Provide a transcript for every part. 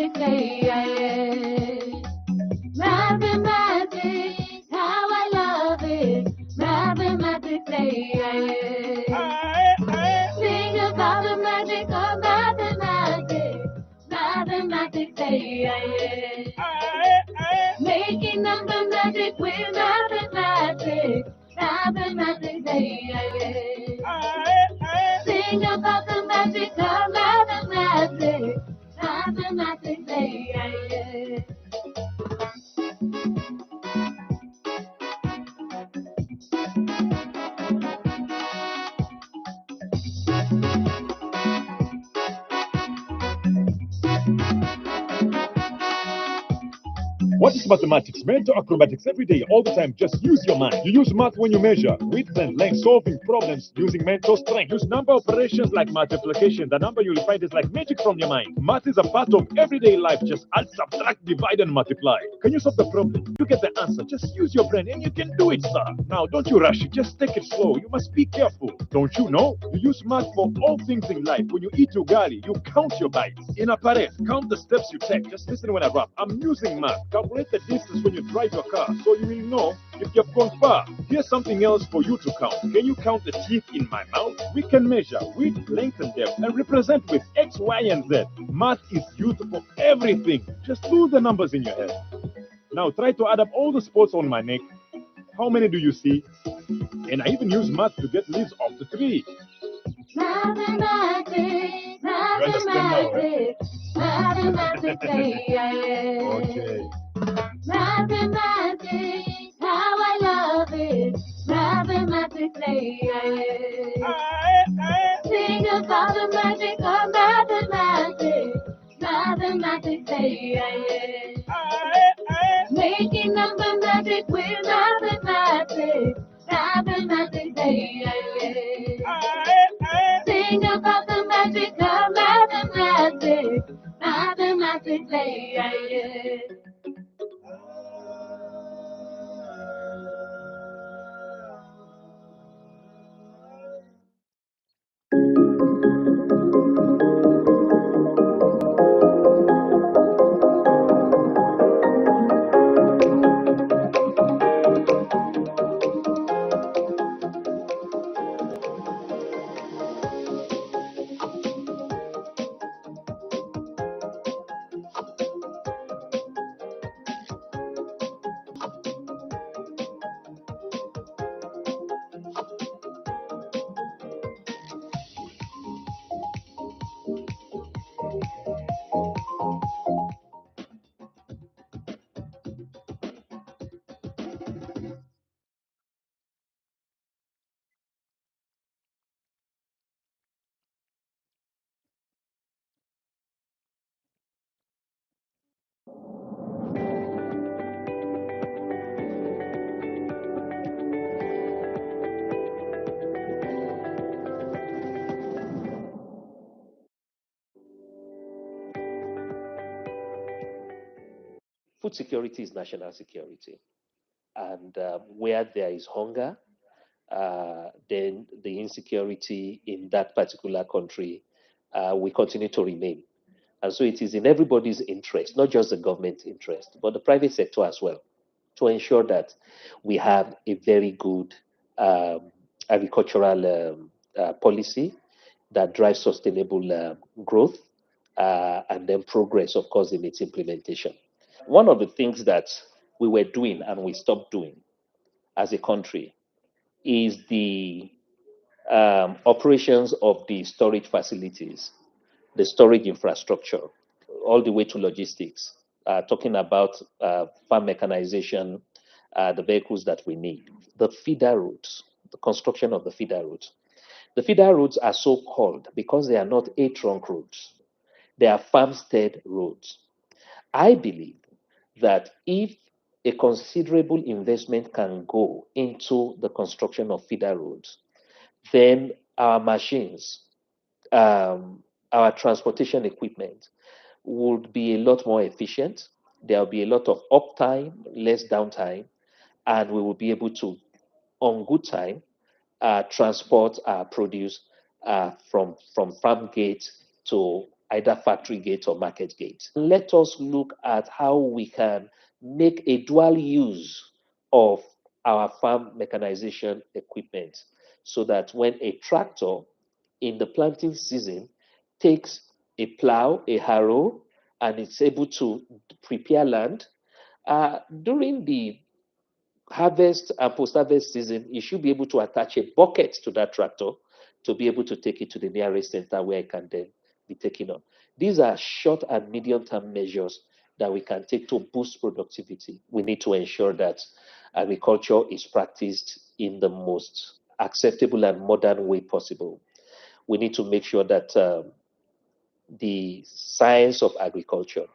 Mathematically, mathematics, how I love it. Mathematically, sing about the magic of mathematics. Mathematically, making number magic with mathematics. Mathematically, sing about the magic of mathematics. Mathematically, What is mathematics? Mental acrobatics every day, all the time. Just use your mind. You use math when you measure width and length, solving problems using mental strength. Use number operations like multiplication. The number you'll find is like magic from your mind. Math is a part of everyday life. Just add, subtract, divide, and multiply. Can you solve the problem? You get the answer. Just use your brain and you can do it, sir. Now, don't you rush it. Just take it slow. You must be careful. Don't you know? You use math for all things in life. When you eat ugali, you count your bites. In a parade, count the steps you take. Just listen when I rap. I'm using math. Calculate the distance when you drive your car so you will know if you've gone far. Here's something else for you to count. Can you count the teeth in my mouth? We can measure width, length, and depth and represent with X, Y, and Z. Math is used for everything. Just do the numbers in your head. Now try to add up all the spots on my neck. How many do you see? And I even use math to get leaves off the tree. mathematics, mathematics, mathematics, Okay. mathematics, how I love it. Mathematics, sing about the magic of mathematics. Mathematics, making number magic with mathematics. Mathematics, sing about the magic of mathematics. Mathematics, Food security is national security. And where there is hunger, then the insecurity in that particular country will continue to remain. And so it is in everybody's interest, not just the government interest, but the private sector as well, to ensure that we have a very good agricultural policy that drives sustainable growth and then progress, of course, in its implementation. One of the things that we were doing and we stopped doing as a country is the operations of the storage facilities, the storage infrastructure, all the way to logistics, talking about farm mechanization, the vehicles that we need, the feeder routes, the construction of the feeder routes. The feeder routes are so called because they are not a trunk roads, they are farmstead roads. I believe that if a considerable investment can go into the construction of feeder roads, then our machines, our transportation equipment would be a lot more efficient. There will be a lot of uptime, less downtime, and we will be able to, on good time, transport our produce from farm gate to either factory gate or market gate. Let us look at how we can make a dual use of our farm mechanization equipment so that when a tractor in the planting season takes a plow, a harrow, and it's able to prepare land, during the harvest and post-harvest season, you should be able to attach a bucket to that tractor to be able to take it to the nearest center where it can then be taken on. These are short and medium-term measures that we can take to boost productivity. We need to ensure that agriculture is practiced in the most acceptable and modern way possible. We need to make sure that the science of agriculture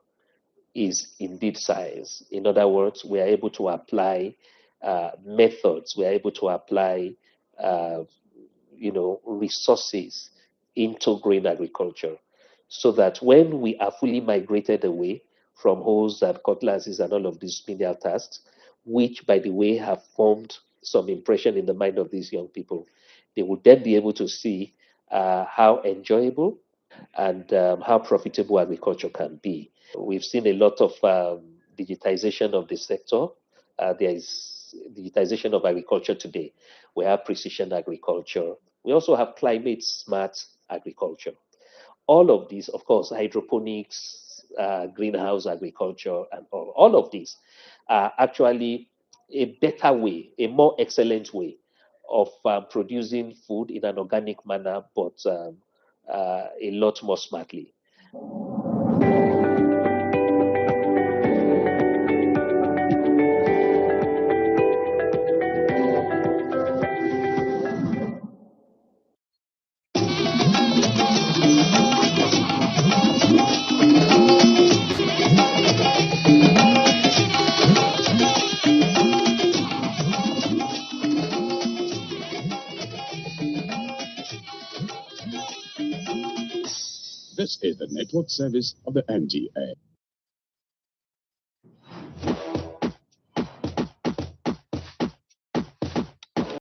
is indeed science. In other words, we are able to apply methods, we are able to apply, resources into green agriculture, so that when we are fully migrated away from hoes and cutlasses and all of these menial tasks, which, by the way, have formed some impression in the mind of these young people, they would then be able to see how enjoyable and how profitable agriculture can be. We've seen a lot of digitization of the sector. There is digitization of agriculture today. We have precision agriculture. We also have climate smart agriculture. All of these, of course, hydroponics, greenhouse agriculture, and all of these are actually a better way, a more excellent way of producing food in an organic manner, but a lot more smartly. This is the network service of the NTA.